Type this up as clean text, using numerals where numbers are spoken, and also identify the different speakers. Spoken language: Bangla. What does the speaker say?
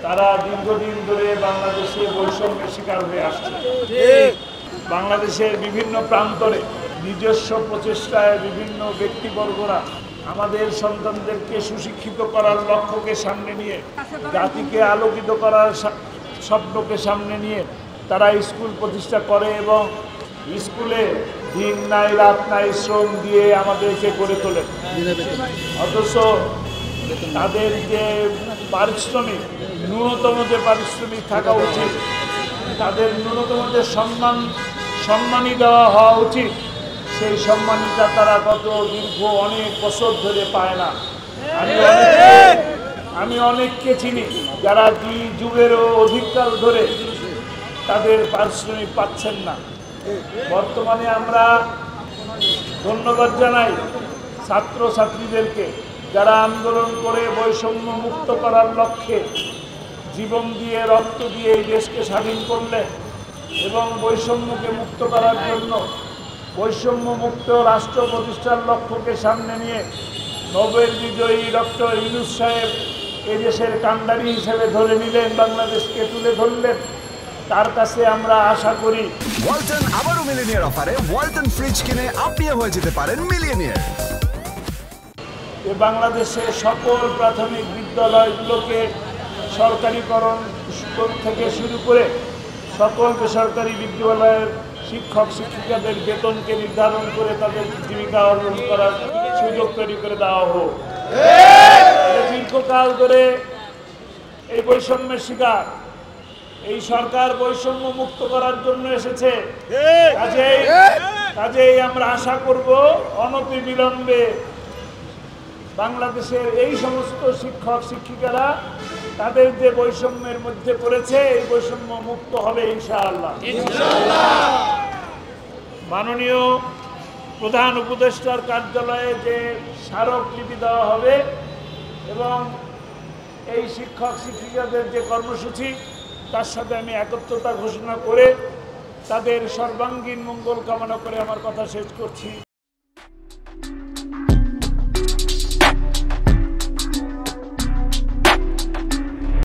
Speaker 1: তারা দীর্ঘদিন ধরে বাংলাদেশে বৈষম্যের শিকার হয়ে আসছে। বাংলাদেশের বিভিন্ন প্রান্তরে নিজস্ব প্রচেষ্টায় বিভিন্ন ব্যক্তিবর্গরা আমাদের সন্তানদেরকে সুশিক্ষিত করার লক্ষ্যকে সামনে নিয়ে, জাতিকে আলোকিত করার স্বপ্নকে সামনে নিয়ে তারা স্কুল প্রতিষ্ঠা করে এবং স্কুলে দিন নাই রাত নাই শ্রম দিয়ে আমাদেরকে গড়ে তোলে। অথচ তাদের যে পারিশ্রমিক, ন্যূনতম যে পারিশ্রমিক থাকা উচিত, তাদের ন্যূনতম যে সম্মানী দেওয়া হওয়া উচিত, সেই সম্মানটা তারা গত দীর্ঘ অনেক বছর ধরে পায় না। আমি অনেককে চিনি যারা 2 যুগেরও অধিককাল ধরে তাদের পারিশ্রমিক পাচ্ছেন না। বর্তমানে আমরা ধন্যবাদ জানাই ছাত্রছাত্রীদেরকে যারা আন্দোলন করে বৈষম্য মুক্ত করার লক্ষ্যে জীবন দিয়ে, রক্ত দিয়ে এই দেশকে স্বাধীন করলেন এবং বৈষম্যকে মুক্ত করার জন্য বৈষম্য মুক্ত রাষ্ট্র প্রতিষ্ঠার লক্ষ্যকে সামনে নিয়ে নোবেল বিজয়ী ডক্টর ইউনূস সাহেব এই দেশের কান্ডারি হিসেবে ধরে নিলেন, বাংলাদেশকে তুলে ধরলেন। তার কাছে আমরা আশা করি
Speaker 2: ওয়ালটন আবারও মিলিনিয়ার অফারে ওয়ালটন ফ্রিজ কিনে আপনিও হয়ে যেতে পারেন মিলিয়নিয়ার।
Speaker 1: বাংলাদেশের সকল প্রাথমিক বিদ্যালয়গুলোকে সরকারিকরণ থেকে শুরু করে সকল বেসরকারি বিদ্যালয়ের শিক্ষক শিক্ষিকাদের বেতনকে নির্ধারণ করে তাদের জীবিকা অর্জন করার সুযোগ তৈরি করে দেওয়া হোক। দীর্ঘকাল ধরে এই বৈষম্যের শিকার এই সরকার বৈষম্য মুক্ত করার জন্য এসেছে। কাজেই আমরা আশা করব অনতিবিলম্বে বাংলাদেশের এই সমস্ত শিক্ষক শিক্ষিকারা তাদের যে বৈষম্যের মধ্যে পড়েছে এই বৈষম্য মুক্ত হবে ইনশাআল্লাহ। মাননীয় প্রধান উপদেষ্টার কার্যালয়ে যে স্মারকলিপি দেওয়া হবে এবং এই শিক্ষক শিক্ষিকাদের যে কর্মসূচি তার সাথে আমি একত্রতা ঘোষণা করে তাদের সর্বাঙ্গীন মঙ্গল কামনা করে আমার কথা শেষ করছি।